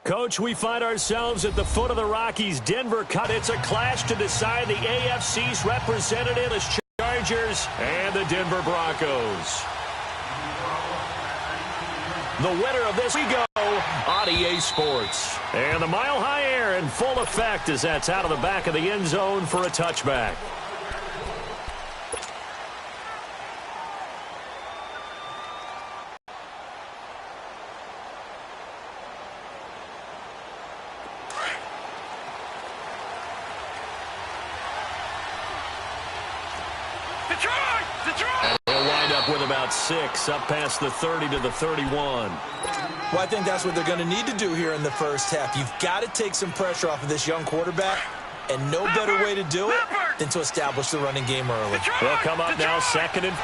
Coach, we find ourselves at the foot of the Rockies. Denver cut. It's a clash to decide the AFC's representative as Chargers and the Denver Broncos. The winner of this we go on EA Sports. And the Mile High Air in full effect as that's out of the back of the end zone for a touchback. And he'll wind up with about 6, up past the 30 to the 31. Well, I think that's what they're going to need to do here in the first half. You've got to take some pressure off of this young quarterback, and no better way to do it than to establish the running game early. They'll come up now, second and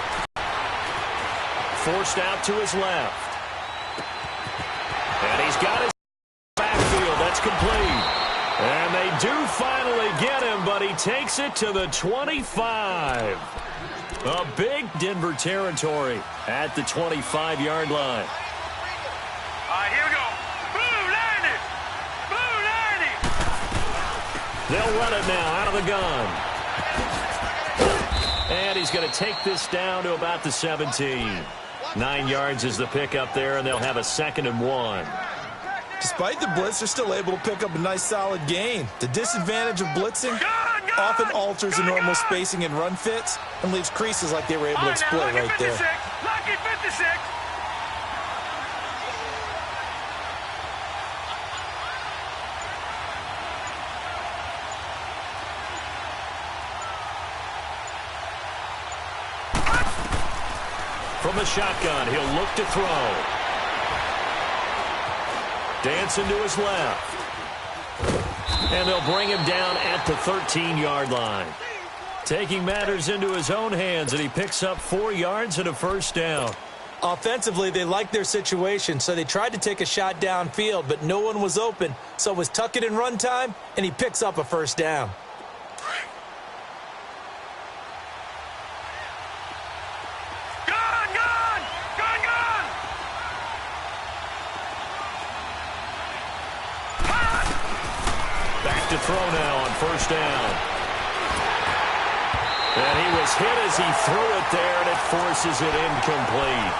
forced out to his left. And he's got his backfield. That's complete. And they do finally get him, but he takes it to the 25. A big Denver territory at the 25-yard line. All right, here we go. Blue 90. Blue 90. They'll run it now out of the gun. And he's going to take this down to about the 17. 9 yards is the pickup there, and they'll have a 2nd and 1. Despite the blitz, they're still able to pick up a nice solid gain. The disadvantage of blitzing often alters the normal spacing and run fits and leaves creases like they were able to exploit right there. Lucky 56. From the shotgun, he'll look to throw. Dancing to his left. And they'll bring him down at the 13-yard line. Taking matters into his own hands, and he picks up 4 yards and a first down. Offensively, they liked their situation, so they tried to take a shot downfield, but no one was open. So it was tuck it in run time, and he picks up a first down. To throw now on first down. And he was hit as he threw it there, and it forces it incomplete.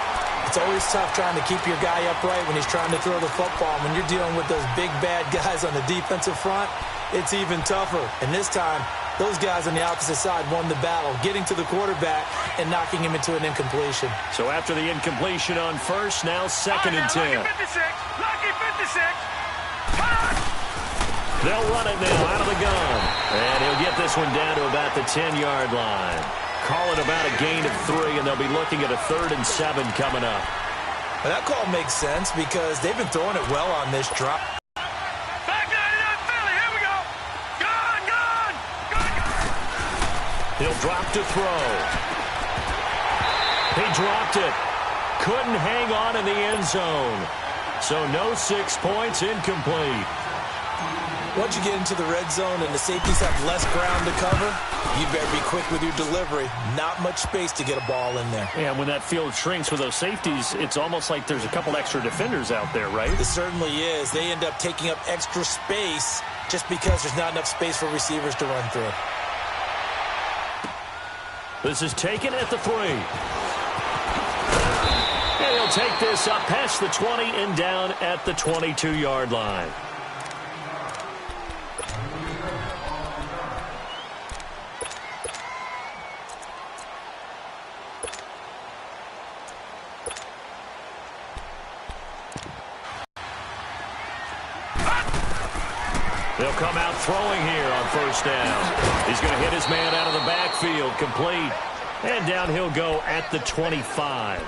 It's always tough trying to keep your guy upright when he's trying to throw the football. When you're dealing with those big, bad guys on the defensive front, it's even tougher. And this time, those guys on the opposite side won the battle, getting to the quarterback and knocking him into an incompletion. So after the incompletion on first, now 2nd and 10. Lucky 56. Lucky 56. They'll run it now out of the gun. And he'll get this one down to about the 10-yard line. Call it about a gain of 3, and they'll be looking at a 3rd and 7 coming up. Well, that call makes sense because they've been throwing it well on this drop. Back 99 Philly, here we go. Gone, gone, gone, gone. He'll drop to throw. He dropped it. Couldn't hang on in the end zone. So no 6 points, incomplete. Once you get into the red zone and the safeties have less ground to cover, you better be quick with your delivery. Not much space to get a ball in there. Yeah, when that field shrinks with those safeties, it's almost like there's a couple extra defenders out there, right? It certainly is. They end up taking up extra space just because there's not enough space for receivers to run through. This is taken at the 3. And he'll take this up past the 20 and down at the 22-yard line. They'll come out throwing here on first down. He's going to hit his man out of the backfield, complete. And down he'll go at the 25.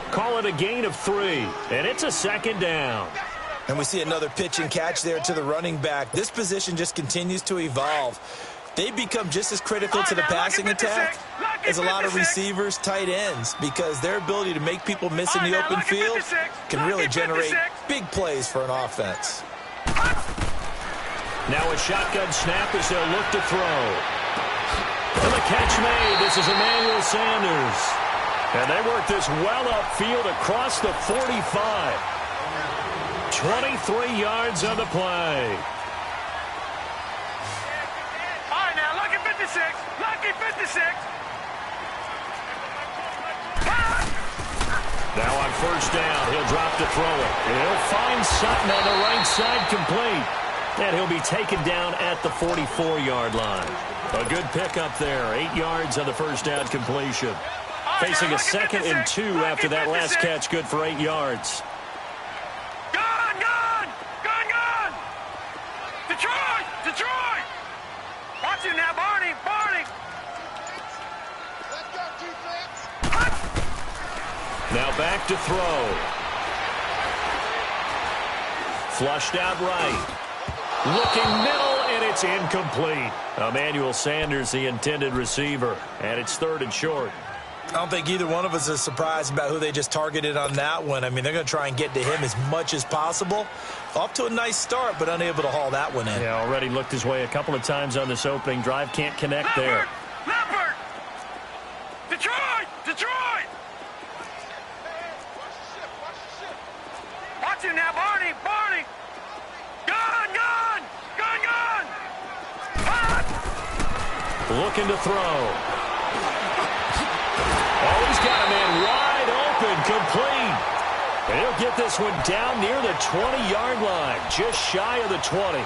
Call it a gain of 3, and it's a 2nd down. And we see another pitch and catch there to the running back. This position just continues to evolve. They become just as critical to the passing attack as a lot of receivers, tight ends, because their ability to make people miss in the open field can really generate big plays for an offense. Now a shotgun snap as they'll look to throw. And the catch made. This is Emmanuel Sanders. And they work this well upfield across the 45. 23 yards on the play. All right, now, lucky 56. Lucky 56. Now on first down, he'll drop to throw it. He'll find Sutton on the right side, complete. And he'll be taken down at the 44-yard line. A good pickup there. 8 yards on the first down completion. Facing a 2nd and 2 after that last catch, good for 8 yards. Gone! Detroit! Watch it now, Barney! Now back to throw. Flushed out right. Looking middle, and it's incomplete. Emmanuel Sanders, the intended receiver, and it's 3rd and short. I don't think either one of us is surprised about who they just targeted on that one. I mean, they're going to try and get to him as much as possible. Off to a nice start, but unable to haul that one in. Yeah, already looked his way a couple of times on this opening drive. Can't connect there. Leopard! Detroit! Watch him now, Barney! Gone! Looking to throw. Oh, he's got a man wide open, complete. And he'll get this one down near the 20-yard line, just shy of the 20.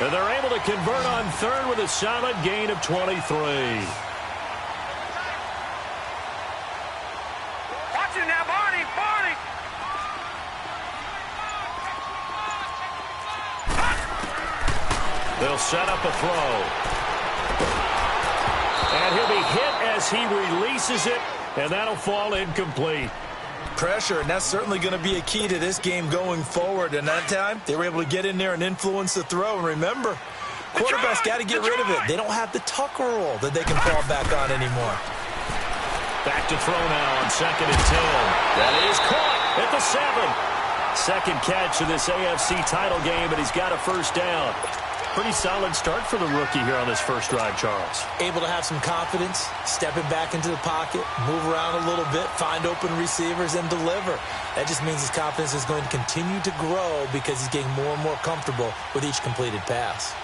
And they're able to convert on 3rd with a solid gain of 23. Watch him now, Barney! They'll set up a throw. And he'll be hit as he releases it, and that'll fall incomplete. Pressure, and that's certainly going to be a key to this game going forward. And that time, they were able to get in there and influence the throw. And remember, quarterbacks got to get rid of it. They don't have the Tucker rule that they can fall back on anymore. Back to throw now on 2nd and 10. That is caught at the 7. 2nd catch of this AFC title game, and he's got a first down. Pretty solid start for the rookie here on this first drive, Charles. Able to have some confidence, stepping back into the pocket, move around a little bit, find open receivers, and deliver. That just means his confidence is going to continue to grow because he's getting more and more comfortable with each completed pass.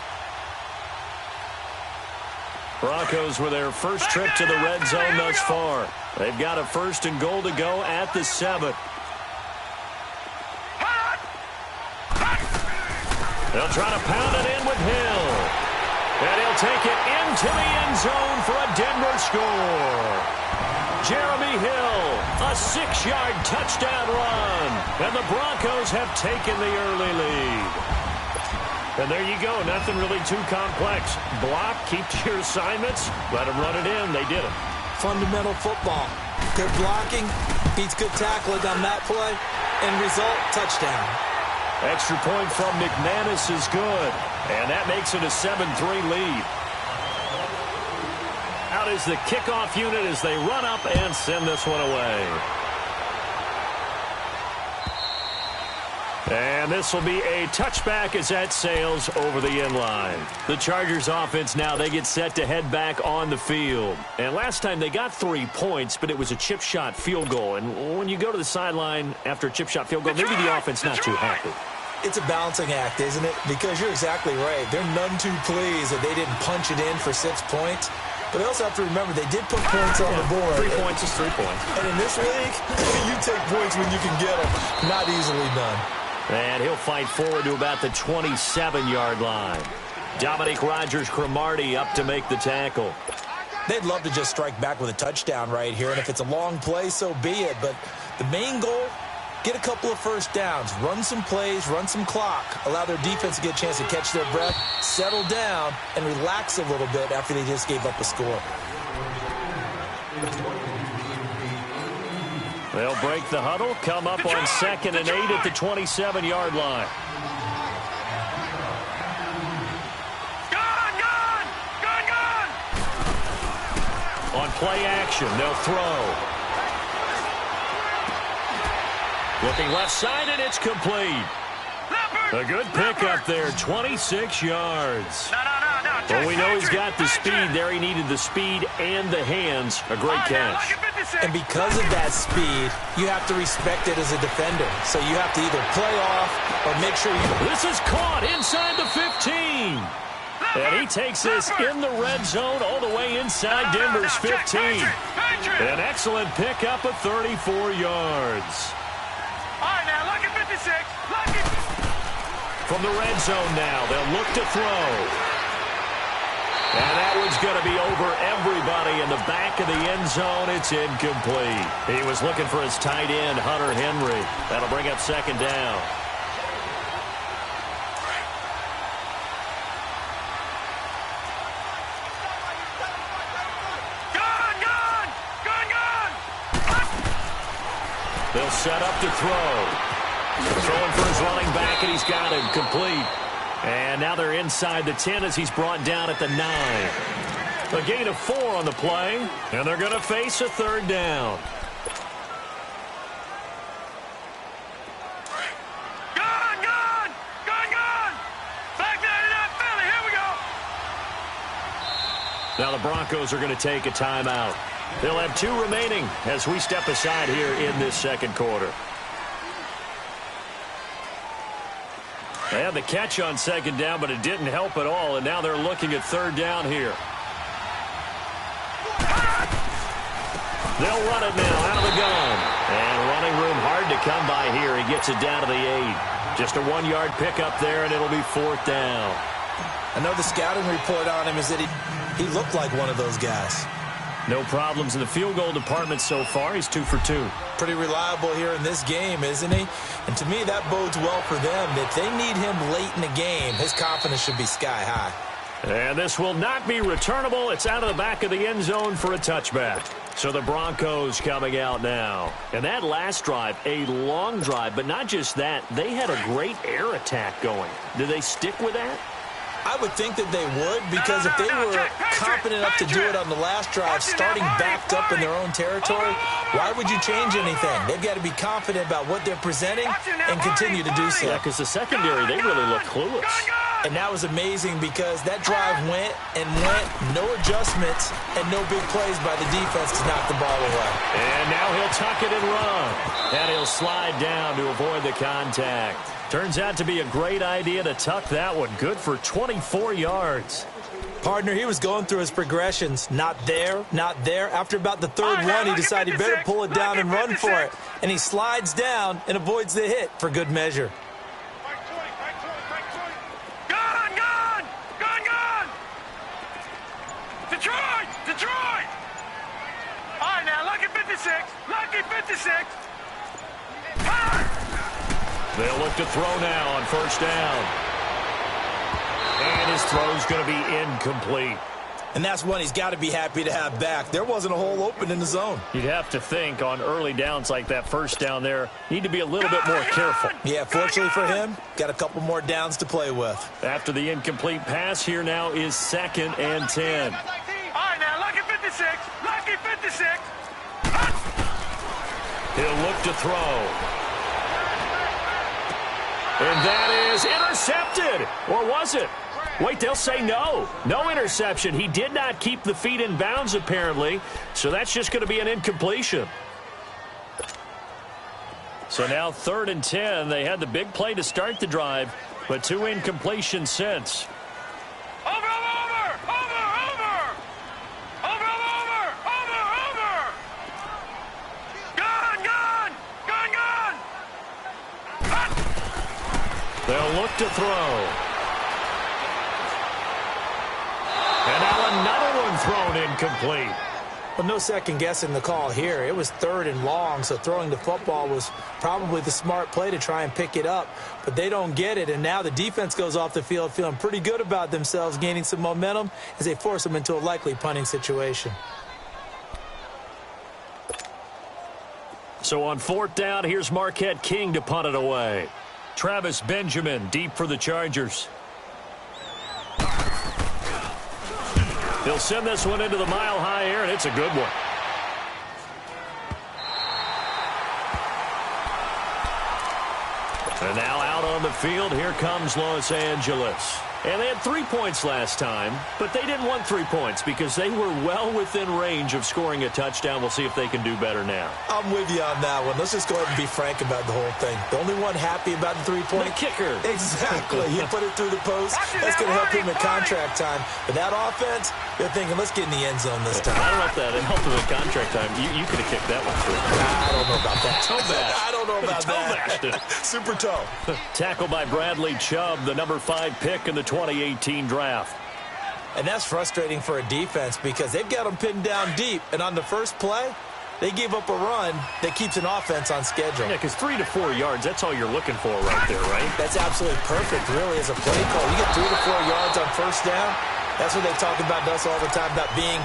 Broncos with their first trip to the red zone thus far. They've got a 1st and goal to go at the 7. They'll try to pound it in with Hill. And he'll take it into the end zone for a Denver score. Jeremy Hill, a 6-yard touchdown run. And the Broncos have taken the early lead. And there you go. Nothing really too complex. Block, keep to your assignments, let them run it in. They did it. Fundamental football. Good blocking, beats good tackling on that play, and result, touchdown. Extra point from McManus is good. And that makes it a 7-3 lead. Out is the kickoff unit as they run up and send this one away. And this will be a touchback as that sails over the end line. The Chargers offense now, they get set to head back on the field. And last time they got 3 points, but it was a chip shot field goal. And when you go to the sideline after a chip shot field goal, maybe the offense not too happy. It's a balancing act, isn't it? Because you're exactly right. They're none too pleased that they didn't punch it in for 6 points. But they also have to remember they did put points on the board. 3 points is 3 points. And in this league, you take points when you can get them. Not easily done. And he'll fight forward to about the 27-yard line. Dominique Rodgers-Cromartie up to make the tackle. They'd love to just strike back with a touchdown right here. And if it's a long play, so be it. But the main goal, get a couple of first downs, run some plays, run some clock, allow their defense to get a chance to catch their breath, settle down, and relax a little bit after they just gave up a score. They'll break the huddle, come up on 2nd and 8 at the 27-yard line. Gone! On play action, they'll throw. Looking left side, and it's complete. Leopard! A good pickup there, 26 yards. No. Well, we know he's got the speed there. He needed the speed and the hands. A great catch. And because of that speed, you have to respect it as a defender. So you have to either play off or make sure you... This is caught inside the 15. And he takes this in the red zone all the way inside Denver's 15. An excellent pickup of 34 yards. All right, now, lucky 56. Lucky. From the red zone now, they'll look to throw. And that one's going to be over everybody in the back of the end zone. It's incomplete. He was looking for his tight end, Hunter Henry. That'll bring up second down. They'll set up to throw. Throwing for his running back, and he's got him complete. And now they're inside the 10 as he's brought down at the 9. A gain of 4 on the play, and they're going to face a third down. Gone! Back 99 Philly, here we go. Now the Broncos are going to take a timeout. They'll have 2 remaining as we step aside here in this second quarter. They had the catch on second down, but it didn't help at all, and now they're looking at third down here. They'll run it now out of the gun. And running room hard to come by here. He gets it down to the 8. Just a 1-yard pickup there, and it'll be fourth down. I know the scouting report on him is that he looked like one of those guys. No problems in the field goal department so far. He's 2 for 2. Pretty reliable here in this game, isn't he? And to me, that bodes well for them. If they need him late in the game, his confidence should be sky high. And this will not be returnable. It's out of the back of the end zone for a touchback. So the Broncos coming out now. And that last drive, a long drive, but not just that. They had a great air attack going. Do they stick with that? I would think that they would, because if they were confident enough to do it on the last drive, starting backed up in their own territory, why would you change anything? They've got to be confident about what they're presenting and continue to do so. Yeah, because the secondary, they really look clueless. And that was amazing because that drive went, no adjustments, and no big plays by the defense to knock the ball away. And now he'll tuck it and run. And he'll slide down to avoid the contact. Turns out to be a great idea to tuck that one. Good for 24 yards. Partner, he was going through his progressions. Not there, not there. After about the third one, he decided he better pull it down and run for it. And he slides down and avoids the hit for good measure. Gone! Detroit! All right, now, lucky 56. They'll look to throw now on first down. And his throw's going to be incomplete. And that's one he's got to be happy to have back. There wasn't a hole open in the zone. You'd have to think on early downs like that first down there, need to be a little bit more careful. Yeah, fortunately for him, got a couple more downs to play with. After the incomplete pass, here now is 2nd and 10. All right, now, lucky 56. He'll look to throw. And that is intercepted. Or was it? Wait, they'll say no. No interception. He did not keep the feet in bounds, apparently. So that's just going to be an incompletion. So now 3rd and 10. They had the big play to start the drive, but 2 incompletions since. Over! Gone! They'll look to throw. And now another one thrown incomplete. Well, no second guessing the call here. It was 3rd and long, so throwing the football was probably the smart play to try and pick it up. But they don't get it, and now the defense goes off the field feeling pretty good about themselves, gaining some momentum as they force them into a likely punting situation. So on 4th down, here's Marquette King to punt it away. Travis Benjamin deep for the Chargers. He'll send this one into the mile-high air, and it's a good one. And now out on the field, here comes Los Angeles. And they had 3 points last time, but they didn't want 3 points because they were well within range of scoring a touchdown. We'll see if they can do better now. I'm with you on that one. Let's just go ahead and be frank about the whole thing. The only one happy about the 3-point? The kicker. Exactly. He put it through the post. That's going to help him in contract time. But that offense, they're thinking, let's get in the end zone this time. I don't know if that helped him in contract time. You could have kicked that one through. I don't know about that. Toe bash. I don't know about that. Super toe. Tackle by Bradley Chubb, the number 5 pick in the 2018 draft. And that's frustrating for a defense because they've got them pinned down deep. And on the first play, they give up a run that keeps an offense on schedule. Yeah, because 3 to 4 yards, that's all you're looking for right there, right? That's absolutely perfect, really, as a play call. You get 3 to 4 yards on first down. That's what they talk about to us all the time, about being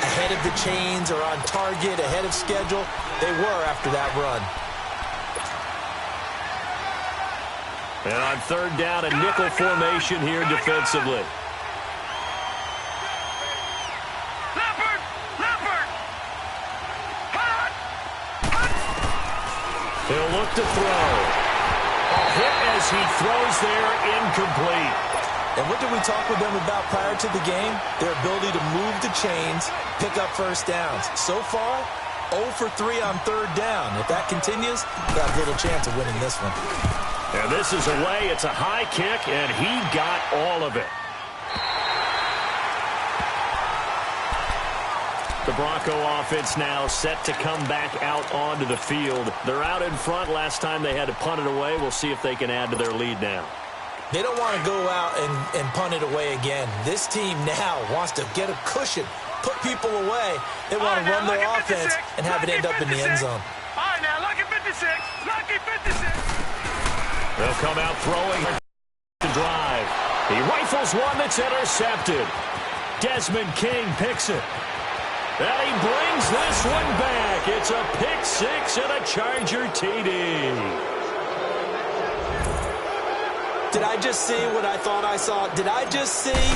ahead of the chains or on target, ahead of schedule. They were after that run. And on third down, a nickel formation here defensively. He'll look to throw. A hit as he throws there, incomplete. And what did we talk with them about prior to the game? Their ability to move the chains, pick up first downs. So far, 0 for 3 on third down. If that continues, they've got a little chance of winning this one. And this is away. It's a high kick, and he got all of it. The Bronco offense now set to come back out onto the field. They're out in front. Last time they had to punt it away. We'll see if they can add to their lead now. They don't want to go out and punt it away again. This team now wants to get a cushion, put people away. They want to run their offense and have it end up in the end zone. All right, now, lucky 56. Lucky 56. They'll come out throwing to drive. He rifles one that's intercepted. Desmond King picks it. And he brings this one back. It's a pick 6 and a Charger TD. Did I just see what I thought I saw? Did I just see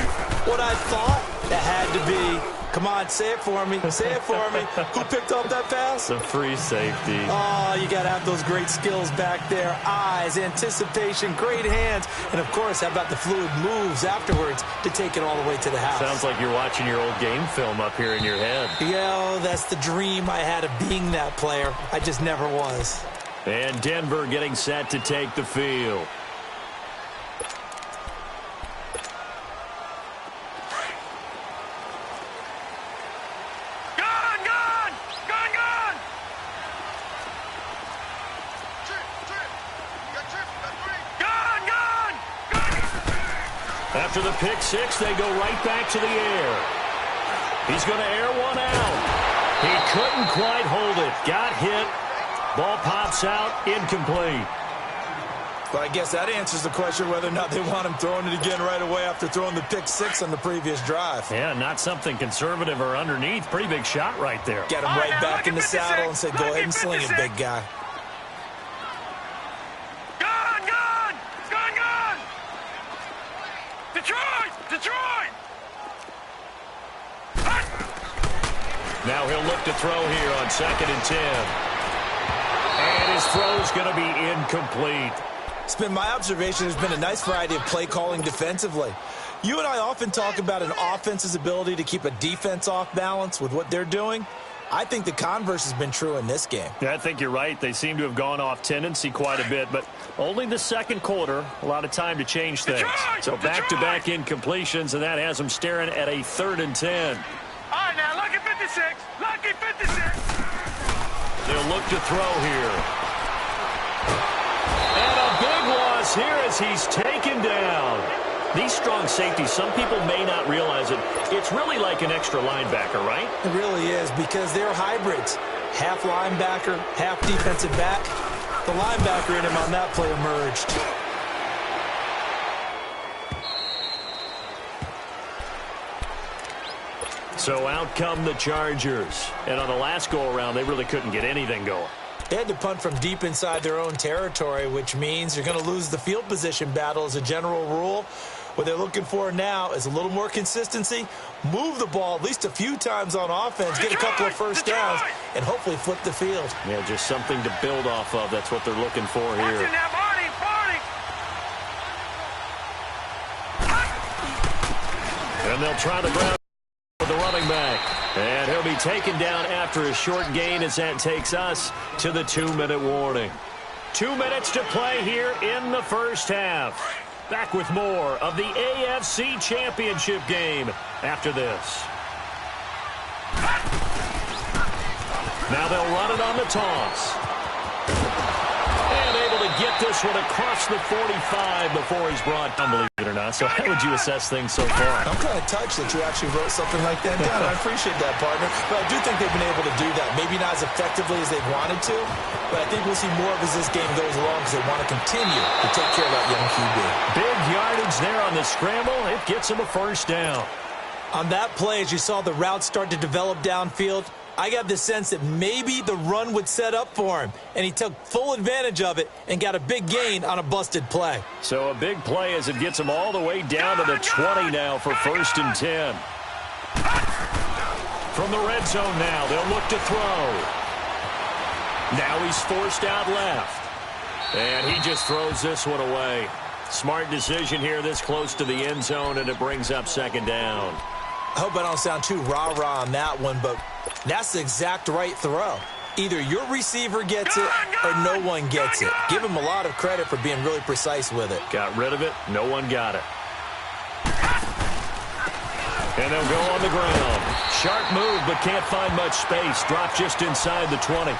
what I thought? That had to be. Come on, say it for me. Say it for me. Who picked up that pass? The free safety. Oh, you got to have those great skills back there. Eyes, anticipation, great hands. And, of course, how about the fluid moves afterwards to take it all the way to the house? Sounds like you're watching your old game film up here in your head. Yeah, that's the dream I had of being that player. I just never was. And Denver getting set to take the field. After the pick 6, they go right back to the air. He's going to air one out. He couldn't quite hold it. Got hit. Ball pops out. Incomplete. But I guess that answers the question whether or not they want him throwing it again right away after throwing the pick 6 on the previous drive. Yeah, not something conservative or underneath. Pretty big shot right there. Get him right back in the saddle and say, go ahead and sling it, big guy. Detroit! Now he'll look to throw here on 2nd and 10. And his throw's going to be incomplete. It's been my observation there's been a nice variety of play calling defensively. You and I often talk about an offense's ability to keep a defense off balance with what they're doing. I think the converse has been true in this game. Yeah, I think you're right. They seem to have gone off tendency quite a bit, but only the second quarter, a lot of time to change things. So back-to-back incompletions, and that has them staring at a 3rd and 10. All right, now, lucky 56. Lucky 56. They'll look to throw here. And a big loss here as he's taken down. These strong safeties, some people may not realize it. It's really like an extra linebacker, right? It really is because they're hybrids. Half linebacker, half defensive back. The linebacker in him on that play emerged. So out come the Chargers. And on the last go-around, they really couldn't get anything going. They had to punt from deep inside their own territory, which means you're going to lose the field position battle as a general rule. What they're looking for now is a little more consistency, move the ball at least a few times on offense, get a couple of first downs, and hopefully flip the field. Yeah, just something to build off of. That's what they're looking for here. And they'll try the ground with the running back. And he'll be taken down after a short gain as that takes us to the 2-minute warning. 2 minutes to play here in the first half. Back with more of the AFC Championship game after this. Now they'll run it on the toss. And able to get this one across the 45 before he's brought down, believe it or not. So how would you assess things so far? I'm kind of touched that you actually wrote something like that down. I appreciate that, partner. But I do think they've been able to do that. Maybe not as effectively as they wanted to, but I think we'll see more of as this game goes along because they want to continue to take care of that young QB. Big yardage there on the scramble. It gets him a first down. On that play, as you saw the route start to develop downfield, I got the sense that maybe the run would set up for him, and he took full advantage of it and got a big gain on a busted play. So a big play as it gets him all the way down to the 20 now for 1st and 10. From the red zone now, they'll look to throw. Now he's forced out left. And he just throws this one away. Smart decision here this close to the end zone, and it brings up 2nd down. I hope I don't sound too rah-rah on that one, but that's the exact right throw. Either your receiver gets it or no one gets it. Give him a lot of credit for being really precise with it. Got rid of it. No one got it. And they'll go on the ground. Sharp move, but can't find much space. Drop just inside the 20.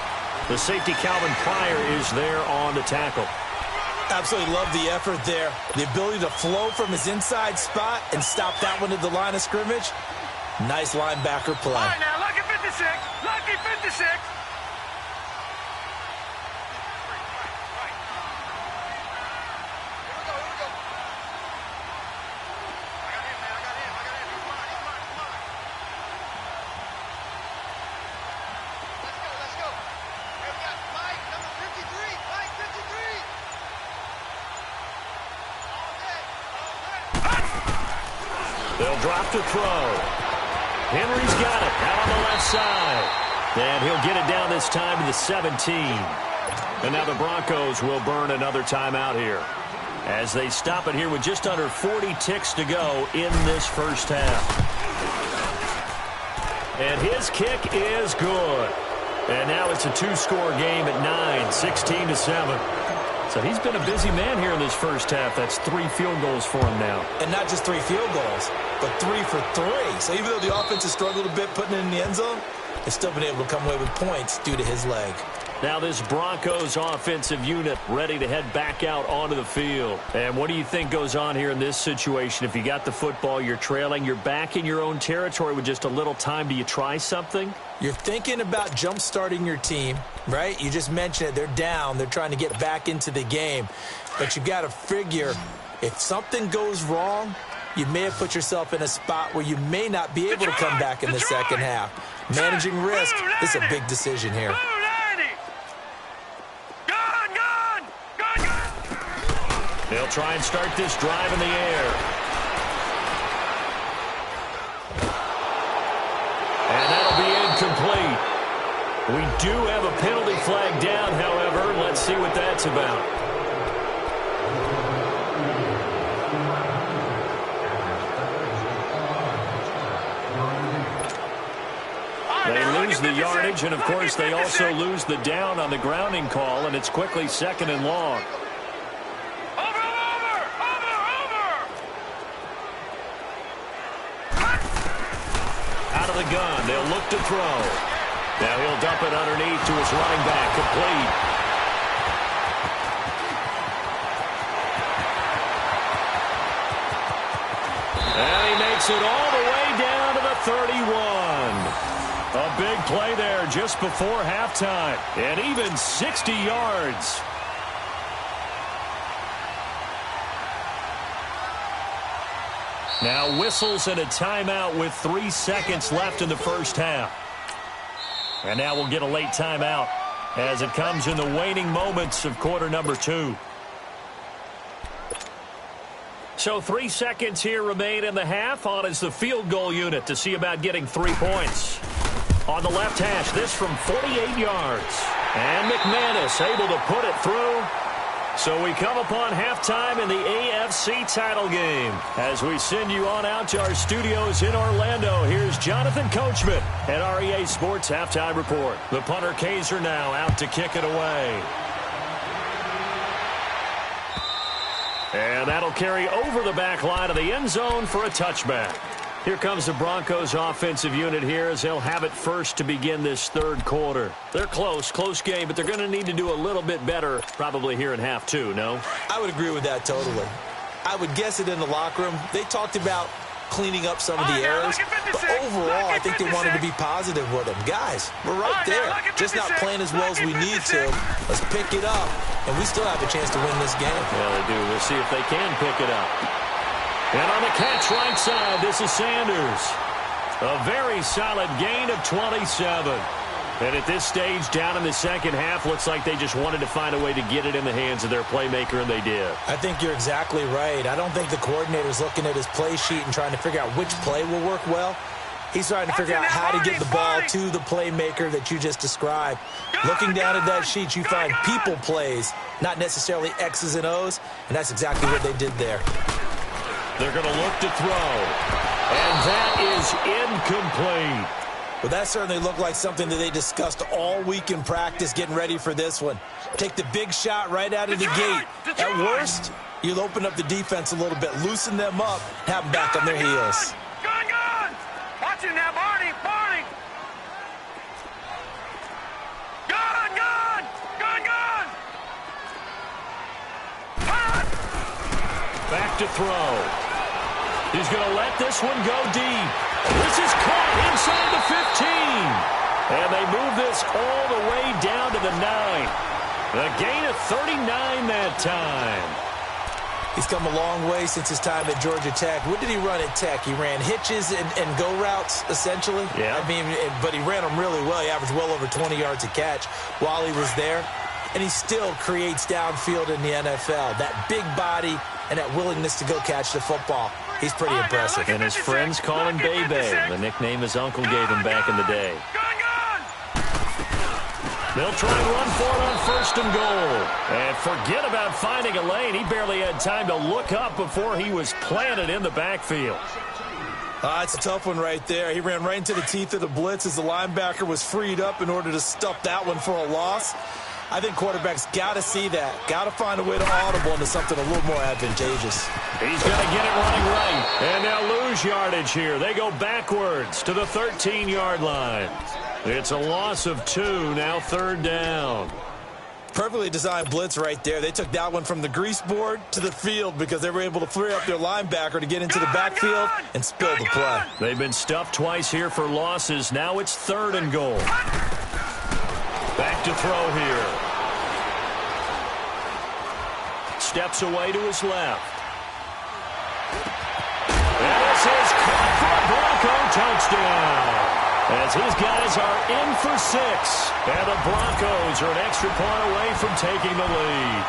The safety, Calvin Pryor, is there on the tackle. Absolutely love the effort there. The ability to flow from his inside spot and stop that one at the line of scrimmage. Nice linebacker play. All right, now, lucky 56. Lucky 56. They'll drop to throw. Henry's got it out on the left side. And he'll get it down this time to the 17. And now the Broncos will burn another timeout here as they stop it here with just under 40 ticks to go in this first half. And his kick is good. And now it's a 2-score game at 9, 16-7. So he's been a busy man here in this first half. That's 3 field goals for him now. And not just 3 field goals, but 3 for 3. So even though the offense has struggled a bit putting it in the end zone, they've still been able to come away with points due to his leg. Now this Broncos offensive unit ready to head back out onto the field. And what do you think goes on here in this situation? If you got the football, you're trailing, you're back in your own territory with just a little time. Do you try something? You're thinking about jump-starting your team, right? You just mentioned it. They're down. They're trying to get back into the game. But you got to figure if something goes wrong, you may have put yourself in a spot where you may not be able to come back in the second half. Managing risk, this is a big decision here. They'll try and start this drive in the air. And that'll be incomplete. We do have a penalty flag down, however. Let's see what that's about. They lose the yardage, and, of course, they also lose the down on the grounding call, and it's quickly 2nd and long. The gun. They'll look to throw. Now he'll dump it underneath to his running back. Complete. And he makes it all the way down to the 31. A big play there just before halftime. And even 60 yards. Now whistles and a timeout with 3 seconds left in the first half. And now we'll get a late timeout as it comes in the waning moments of quarter number 2. So 3 seconds here remain in the half. On is the field goal unit to see about getting 3 points. On the left hash, this from 48 yards. And McManus able to put it through. So we come upon halftime in the AFC title game. As we send you on out to our studios in Orlando, here's Jonathan Coachman at REA Sports Halftime Report. The punter Kaiser now out to kick it away. And that'll carry over the back line of the end zone for a touchback. Here comes the Broncos offensive unit here as they'll have it first to begin this third quarter. They're close game, but they're going to need to do a little bit better probably here in half two, no? I would agree with that totally. I would guess it in the locker room. They talked about cleaning up some of the errors, but overall I think they wanted to be positive with them. Guys, we're right there, just not playing as well as we need to. Let's pick it up, and we still have a chance to win this game. Yeah, they do. We'll see if they can pick it up. And on the catch right side, this is Sanders. A very solid gain of 27. And at this stage, down in the second half, looks like they just wanted to find a way to get it in the hands of their playmaker, and they did. I think you're exactly right. I don't think the coordinator's looking at his play sheet and trying to figure out which play will work well. He's trying to figure out how to get the ball to the playmaker that you just described. Looking down at that sheet, you find people plays, not necessarily X's and O's, and that's exactly what they did there. They're going to look to throw. And that is incomplete. Well, that certainly looked like something that they discussed all week in practice getting ready for this one. Take the big shot right out of the gate. At worst, you'll open up the defense a little bit, loosen them up, have them back on their heels. Gun! Watch it now, Barney! Gun! Back to throw. He's going to let this one go deep. This is caught inside the 15. And they move this all the way down to the 9. A gain of 39 that time. He's come a long way since his time at Georgia Tech. What did he run at Tech? He ran hitches and go routes, essentially. Yeah. I mean, but he ran them really well. He averaged well over 20 yards a catch while he was there. And he still creates downfield in the NFL. That big body and that willingness to go catch the football. He's pretty impressive. And his friends call him Bebe, the nickname his uncle gave him back in the day. They'll try and run for it on first and goal. And forget about finding a lane. He barely had time to look up before he was planted in the backfield. It's a tough one right there. He ran right into the teeth of the blitz as the linebacker was freed up in order to stuff that one for a loss. I think quarterbacks got to see that. Got to find a way to audible into something a little more advantageous. He's going to get it running right. And they'll lose yardage here. They go backwards to the 13-yard line. It's a loss of 2, now third down. Perfectly designed blitz right there. They took that one from the grease board to the field because they were able to free up their linebacker to get into the backfield and spill the play. They've been stuffed twice here for losses. Now it's third and goal. Back to throw here. Steps away to his left. And this is caught for a Bronco touchdown. As his guys are in for 6. And the Broncos are an extra point away from taking the lead.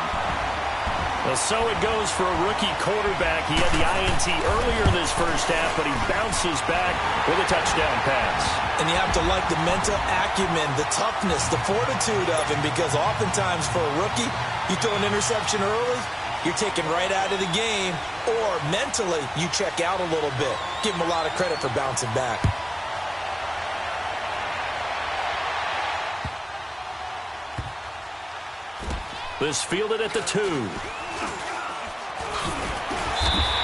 So it goes for a rookie quarterback. He had the INT earlier in this first half, but he bounces back with a touchdown pass. And you have to like the mental acumen, the toughness, the fortitude of him, because oftentimes for a rookie, you throw an interception early, you're taken right out of the game, or mentally you check out a little bit. Give him a lot of credit for bouncing back. This fielded at the 2.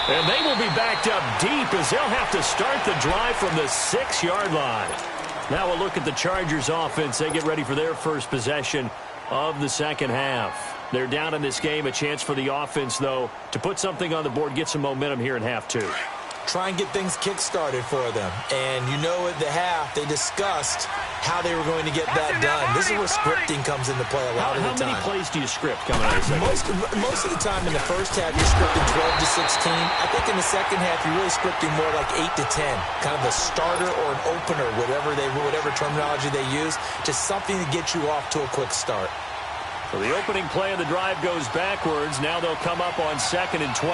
And they will be backed up deep as they'll have to start the drive from the 6-yard line. Now we'll look at the Chargers offense. They get ready for their first possession of the second half. They're down in this game. A chance for the offense, though, to put something on the board, get some momentum here in half 2. Try and get things kick-started for them. And you know at the half, they discussed how they were going to get that done. This is where scripting comes into play a lot of the time. How many plays do you script coming out of the second? Most of the time in the first half, you're scripting 12 to 16. I think in the second half, you're really scripting more like 8 to 10. Kind of a starter or an opener, whatever terminology they use. Just something to get you off to a quick start. So the opening play of the drive goes backwards. Now they'll come up on 2nd and 12.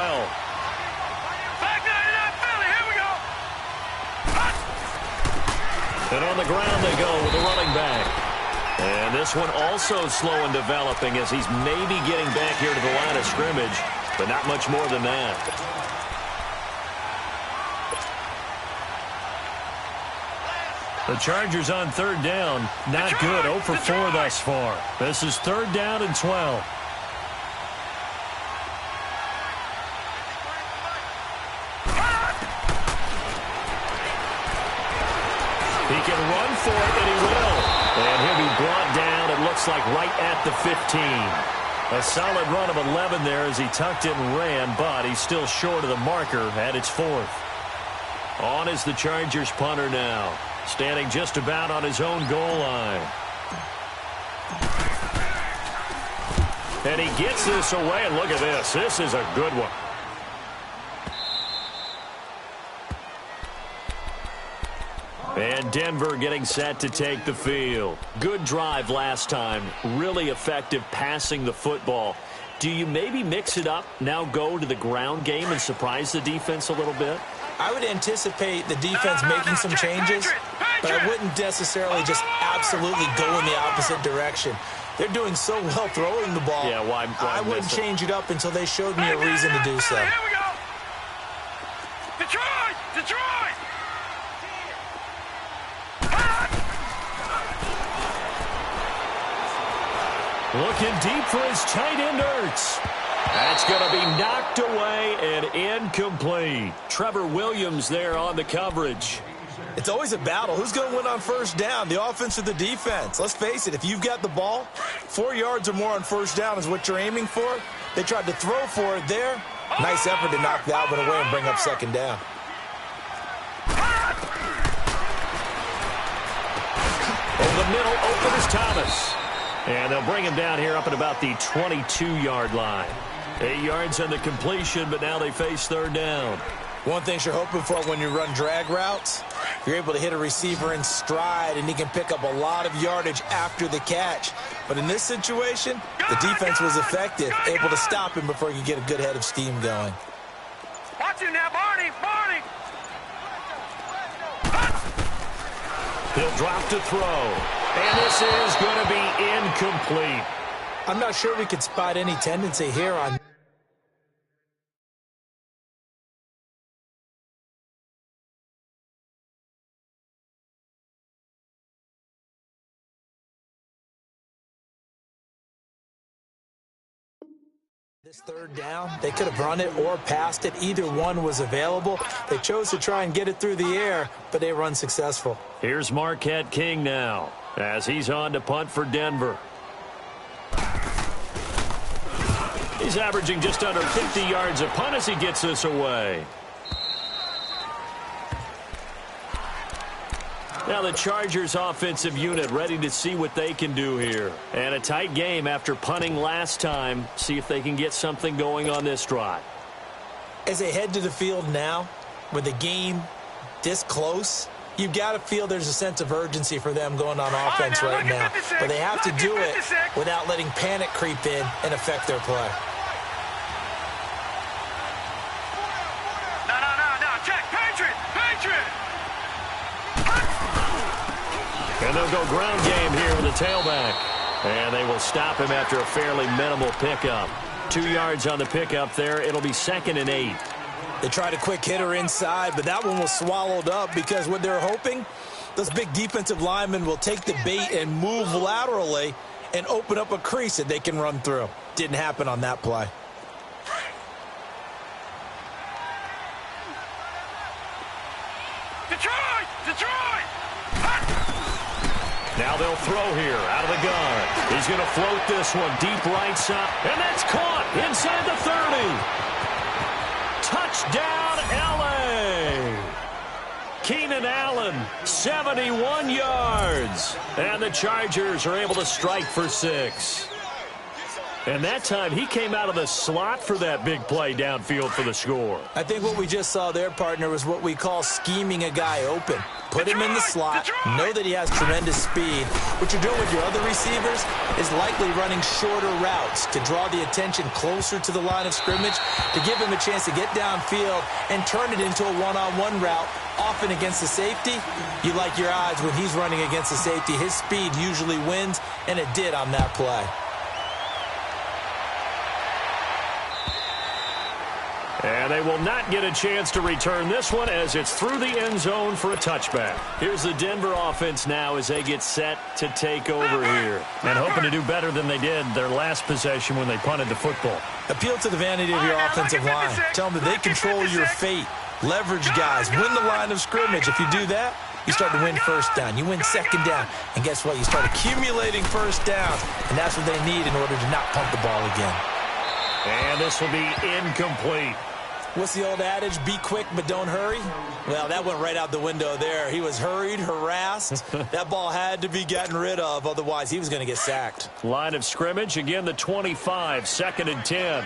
Back 99 Philly, here we go. And on the ground they go with the running back. And this one also slow in developing as he's maybe getting back here to the line of scrimmage, but not much more than that. The Chargers on third down. Not good. 0 for 4 thus far. This is third down and 12. He can run for it, and he will. And he'll be brought down, it looks like, right at the 15. A solid run of 11 there as he tucked it and ran, but he's still short of the marker at its 4th. On is the Chargers punter now, standing just about on his own goal line. And he gets this away, and look at this. This is a good one. And Denver getting set to take the field. Good drive last time. Really effective passing the football. Do you maybe mix it up, now go to the ground game and surprise the defense a little bit? I would anticipate the defense making some changes, but I wouldn't necessarily just absolutely go in the opposite direction. They're doing so well throwing the ball. Yeah, why I wouldn't change it up until they showed me a reason to do so. Here we go. Detroit! Detroit! Looking deep for his tight end, Ertz. That's going to be knocked away and incomplete. Trevor Williams there on the coverage. It's always a battle. Who's going to win on first down, the offense or the defense? Let's face it, if you've got the ball, 4 yards or more on first down is what you're aiming for. They tried to throw for it there. Nice effort to knock that one away and bring up second down. Over the middle, open is Thomas. And they'll bring him down here up at about the 22-yard line. 8 yards on the completion, but now they face third down. One thing you're hoping for when you run drag routes, you're able to hit a receiver in stride, and he can pick up a lot of yardage after the catch. But in this situation, the defense was effective, able to stop him before he could get a good head of steam going. Watch him now, Barney! Barney! He'll drop to throw. And this is going to be incomplete. I'm not sure we could spot any tendency here on this third down. They could have run it or passed it. Either one was available. They chose to try and get it through the air, but they were unsuccessful. Here's Marquette King now as he's on to punt for Denver. He's averaging just under 50 yards a punt as he gets this away. Now the Chargers offensive unit ready to see what they can do here. And a tight game after punting last time. See if they can get something going on this drive. As they head to the field now, with the game this close, you've got to feel there's a sense of urgency for them going on offense right now. But they have to do it without letting panic creep in and affect their play. No, check. Patriot! And they'll go ground game here with the tailback. And they will stop him after a fairly minimal pickup. 2 yards on the pickup there. It'll be 2nd and 8. They tried a quick hitter inside, but that one was swallowed up because what they're hoping, those big defensive linemen will take the bait and move laterally and open up a crease that they can run through. Didn't happen on that play. Detroit! Now they'll throw here out of the gun. He's going to float this one deep right side. And that's caught inside the 30. Touchdown, L.A. Keenan Allen, 71 yards. And the Chargers are able to strike for 6. And that time he came out of the slot for that big play downfield for the score. I think what we just saw there, partner, was what we call scheming a guy open. Put him in the slot. Know that he has tremendous speed. What you're doing with your other receivers is likely running shorter routes to draw the attention closer to the line of scrimmage, to give him a chance to get downfield and turn it into a one-on-one route, often against the safety. You like your odds when he's running against the safety. His speed usually wins, and it did on that play. And they will not get a chance to return this one as it's through the end zone for a touchback. Here's the Denver offense now as they get set to take over here. And hoping to do better than they did their last possession when they punted the football. Appeal to the vanity of your offensive line. Tell them that they control your fate. Leverage guys. Win the line of scrimmage. If you do that, you start to win first down. You win second down. And guess what? You start accumulating first downs. And that's what they need in order to not punt the ball again. And this will be incomplete. What's the old adage? Be quick, but don't hurry? Well, that went right out the window there. He was hurried, harassed. That ball had to be gotten rid of. Otherwise, he was going to get sacked. Line of scrimmage, again, the 25, 2nd and 10.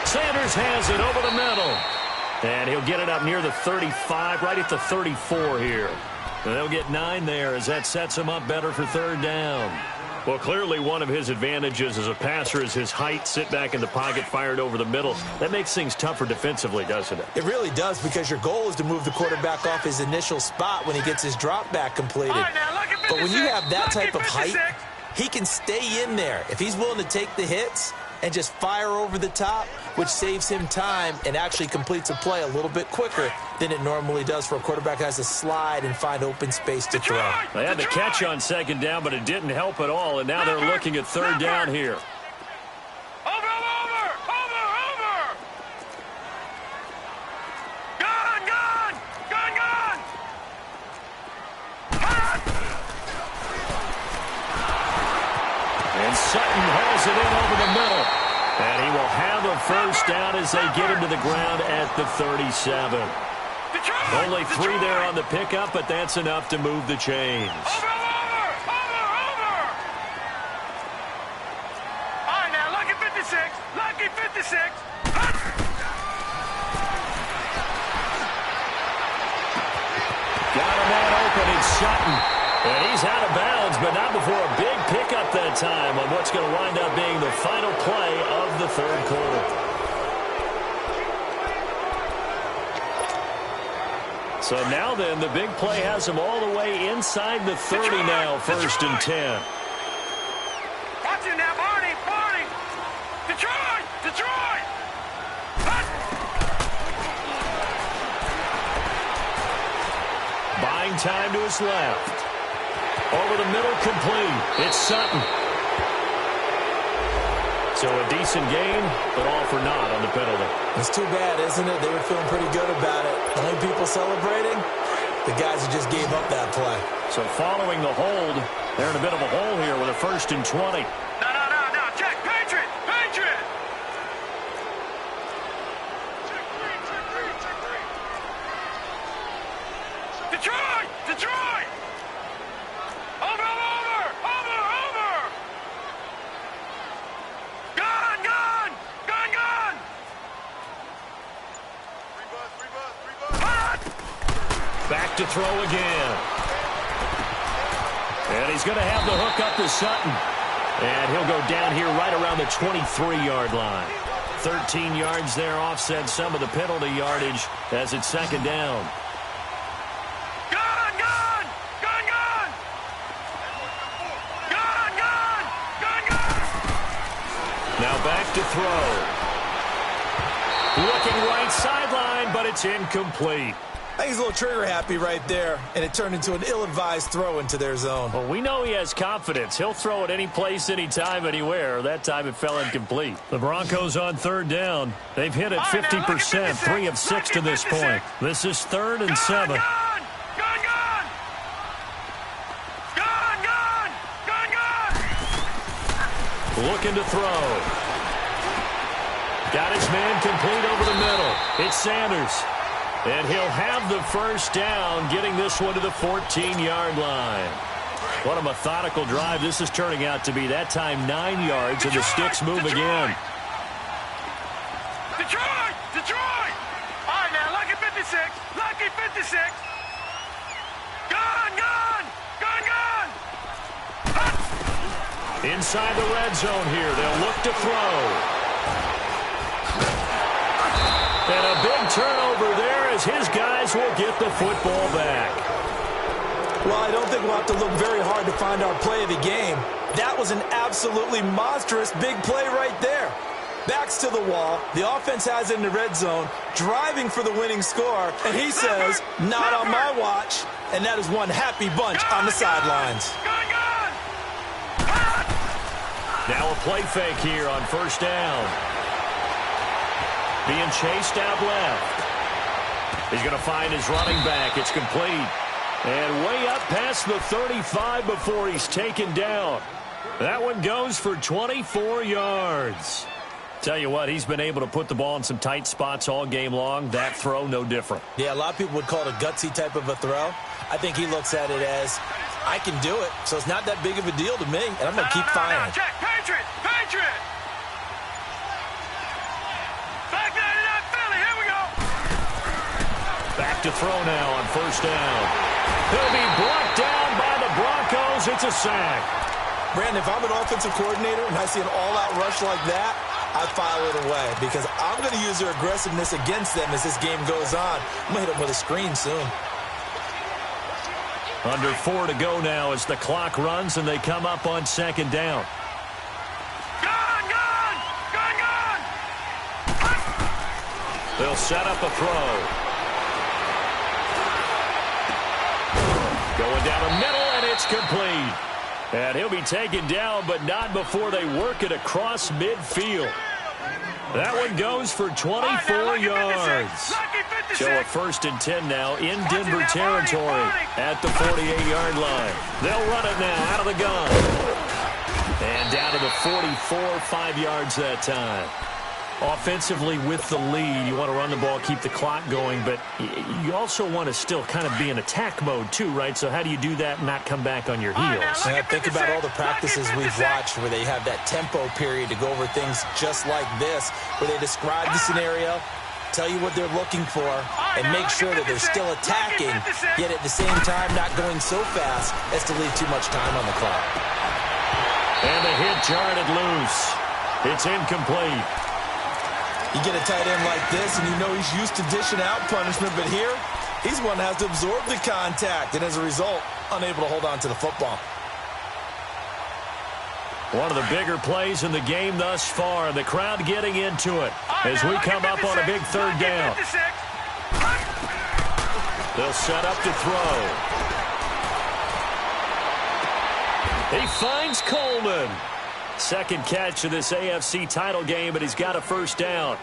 Sanders has it over the middle. And he'll get it up near the 35, right at the 34 here. And they'll get 9 there as that sets him up better for 3rd down. Well, clearly one of his advantages as a passer is his height, sit back in the pocket, fired over the middle. That makes things tougher defensively, doesn't it? It really does, because your goal is to move the quarterback off his initial spot when he gets his drop back completed. But when you have that type of height, he can stay in there. If he's willing to take the hits and just fire over the top, which saves him time and actually completes a play a little bit quicker than it normally does for a quarterback who has to slide and find open space to throw. They had the catch on 2nd down, but it didn't help at all, and now they're looking at 3rd down here. Over! Gun! And Sutton hauls it in over the middle. And he will have a first down as they get him to the ground at the 37. Only 3 there on the pickup, but that's enough to move the chains. Over! All right, now, lucky 56. Got a man open, it's Sutton. And he's out of bounds, but not before a big pickup that time on what's going to wind up being the final play of the 3rd quarter. So now then, the big play has him all the way inside the 30 now, 1st and 10. Watch it now, Barney! Detroit! Buying time to his left. Over the middle, complete. It's Sutton. So a decent game, but all for naught on the penalty. It's too bad, isn't it? They were feeling pretty good about it. The only people celebrating, the guys who just gave up that play. So following the hold, they're in a bit of a hole here with a 1st and 20. No, check, Patriot! Detroit! Over! Gun! Back to throw again. And he's going to have the hook up to Sutton. And he'll go down here right around the 23-yard line. 13 yards there, offset some of the penalty yardage as it's 2nd down. Now back to throw. Looking right sideline, but it's incomplete. I think he's a little trigger happy right there, and it turned into an ill-advised throw into their zone. Well, we know he has confidence. He'll throw it any place, anytime, anywhere. That time it fell incomplete. The Broncos on 3rd down. They've hit it 50%, 3 of 6 to this point. This is 3rd and 7. Looking to throw. Got his man complete over the middle. It's Sanders. And he'll have the first down, getting this one to the 14-yard line. What a methodical drive this is turning out to be. That time 9 yards, and the sticks move again. Detroit! Detroit! All right, now, lucky 56. Lucky 56. Gone, gone! Gone, gone! Inside the red zone here. They'll look to throw. And a big turnover there as his guys will get the football back. Well, I don't think we'll have to look very hard to find our play of the game. That was an absolutely monstrous big play right there. Backs to the wall. The offense has it in the red zone, driving for the winning score. And he says, not on my watch. And that is one happy bunch on the sidelines. Now a play fake here on first down. Being chased out left. He's going to find his running back. It's complete. And way up past the 35 before he's taken down. That one goes for 24 yards. Tell you what, he's been able to put the ball in some tight spots all game long. That throw, no different. Yeah, a lot of people would call it a gutsy type of a throw. I think he looks at it as, I can do it, so it's not that big of a deal to me, and I'm going to keep firing. Check, Patriot, Patriot! Back down to that Philly, here we go! Back to throw now on first down. He'll be brought down by the Broncos. It's a sack. Brandon, if I'm an offensive coordinator and I see an all-out rush like that, I file it away because I'm going to use their aggressiveness against them as this game goes on. I'm going to hit them with a screen soon. Under 4 to go now as the clock runs and they come up on second down. Gone, gone! Gone, gone! They'll set up a throw. Going down the middle, and it's complete. And he'll be taken down, but not before they work it across midfield. That one goes for 24 yards. So a 1st and 10 now in Denver territory at the 48-yard line. They'll run it now out of the gun. And down to the 44, 5 yards that time. Offensively with the lead, you want to run the ball, keep the clock going, but you also want to still kind of be in attack mode too, right? So how do you do that and not come back on your heels? Yeah, think about all the practices we've watched where they have that tempo period to go over things just like this, where they describe the scenario, tell you what they're looking for, and make sure that they're still attacking, yet at the same time not going so fast as to leave too much time on the clock. And the hit jarred it loose. It's incomplete. You get a tight end like this, and you know he's used to dishing out punishment, but here, he's one that has to absorb the contact, and as a result, unable to hold on to the football. One of the bigger plays in the game thus far. The crowd getting into it as we come up on a big third down. They'll set up to throw. He finds Coleman. Second catch of this AFC title game, but he's got a first down.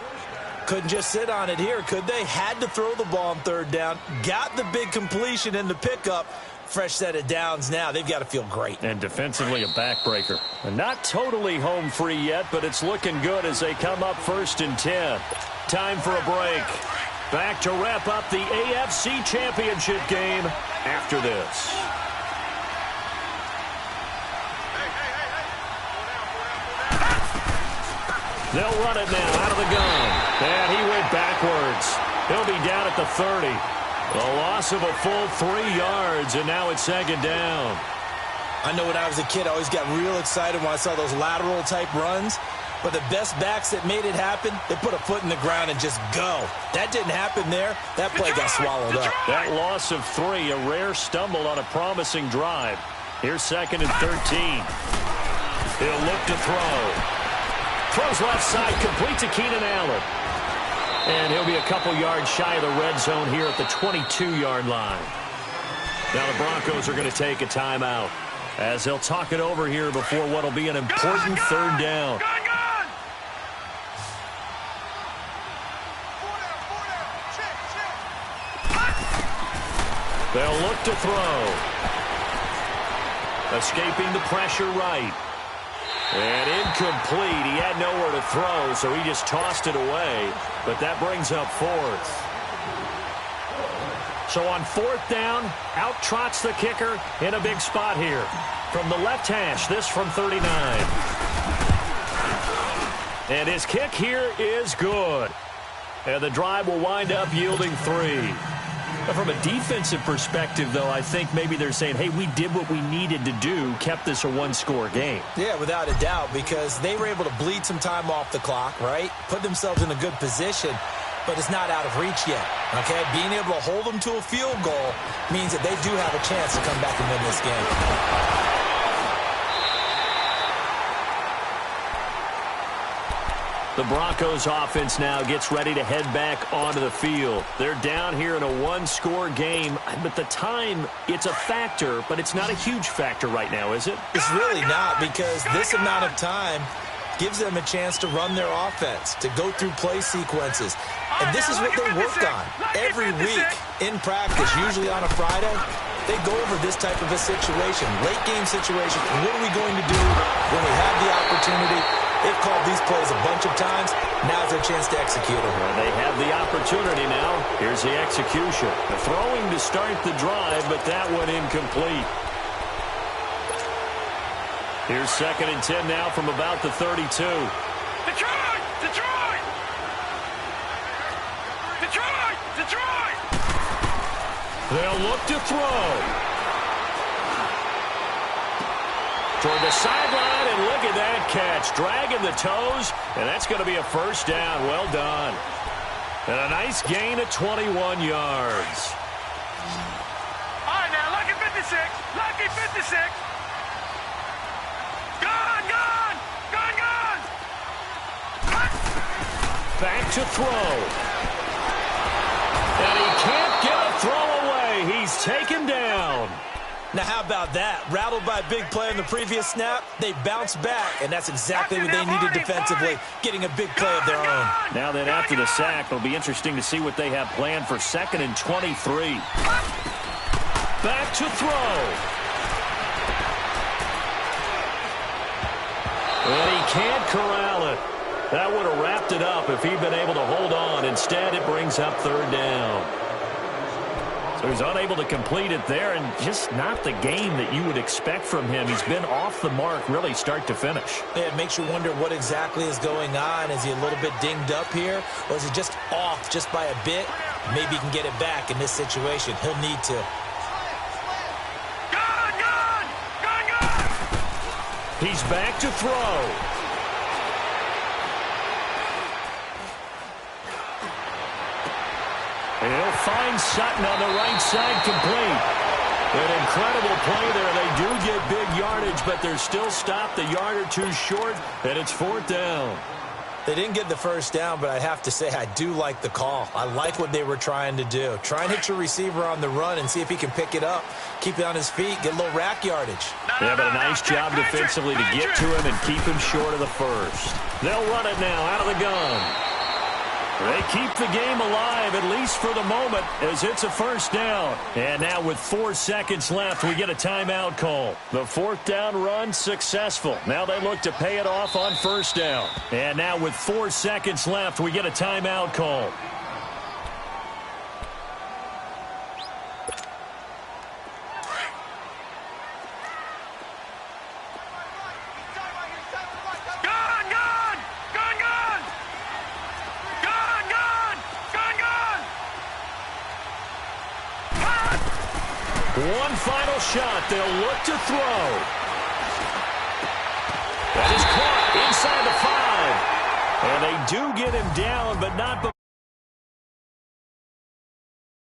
Couldn't just sit on it here, could they? Had to throw the ball on third down. Got the big completion in the pickup. Fresh set of downs now. They've got to feel great. And defensively a backbreaker. Not totally home free yet, but it's looking good as they come up 1st and 10. Time for a break. Back to wrap up the AFC Championship game after this. They'll run it now out of the gun. And he went backwards. He'll be down at the 30. A loss of a full 3 yards, and now it's 2nd down. I know when I was a kid, I always got real excited when I saw those lateral-type runs. But the best backs that made it happen, they put a foot in the ground and just go. That didn't happen there. That play got swallowed up. That loss of 3, a rare stumble on a promising drive. Here's 2nd and 13. He'll look to throw. Throws left side, complete to Keenan Allen. And he'll be a couple yards shy of the red zone here at the 22-yard line. Now the Broncos are going to take a timeout as they'll talk it over here before what will be an important third down. They'll look to throw. Escaping the pressure right. And incomplete. He had nowhere to throw, so he just tossed it away. But that brings up 4th. So on fourth down, out trots the kicker in a big spot here. From the left hash, this from 39. And his kick here is good. And the drive will wind up yielding 3. But from a defensive perspective, though, I think maybe they're saying, hey, we did what we needed to do, kept this a one-score game. Yeah, without a doubt, because they were able to bleed some time off the clock, right? Put themselves in a good position, but it's not out of reach yet, okay? Being able to hold them to a field goal means that they do have a chance to come back and win this game. The Broncos offense now gets ready to head back onto the field. They're down here in a one-score game, but the time, it's a factor, but it's not a huge factor right now, is it? It's really not, because this amount of time gives them a chance to run their offense, to go through play sequences. And this is what they work on every week in practice, usually on a Friday. They go over this type of a situation, late-game situation. What are we going to do when we have the opportunity? They've called these plays a bunch of times. Now's their chance to execute them. Well, they have the opportunity now. Here's the execution. The throwing to start the drive, but that one incomplete. Here's 2nd and 10 now from about the 32. Detroit! Detroit! Detroit! Detroit! They'll look to throw. Toward the sideline, and look at that catch. Dragging the toes, and that's going to be a first down. Well done. And a nice gain of 21 yards. All right, now, lucky 56. Lucky 56. Gone, gone! Gone, gone! Back to throw. And he can't get a throw away. He's taken down. Now, how about that? Rattled by a big play on the previous snap, they bounce back, and that's exactly what they needed defensively, getting a big play of their own. Now then, after the sack, it'll be interesting to see what they have planned for 2nd and 23. Back to throw. And he can't corral it. That would have wrapped it up if he'd been able to hold on. Instead, it brings up 3rd down. So he's unable to complete it there, and just not the game that you would expect from him. He's been off the mark, really, start to finish. Yeah, it makes you wonder what exactly is going on. Is he a little bit dinged up here, or is he just off just by a bit? Maybe he can get it back in this situation. He'll need to. Gone, gone! Gone, gone! He's back to throw. He'll find Sutton on the right side, complete. An incredible play there. They do get big yardage, but they're still stopped a yard or two short, and it's 4th down. They didn't get the first down, but I have to say I do like the call. I like what they were trying to do. Try and hit your receiver on the run and see if he can pick it up, keep it on his feet, get a little rack yardage. Yeah, but a nice job defensively to get to him and keep him short of the first. They'll run it now out of the gun. They keep the game alive, at least for the moment, as it's a first down. And now with 4 seconds left, we get a timeout call. The 4th down run successful. Now they look to pay it off on 1st down. And now with 4 seconds left, we get a timeout call. One final shot. They'll look to throw. That is caught inside the 5. And they do get him down, but not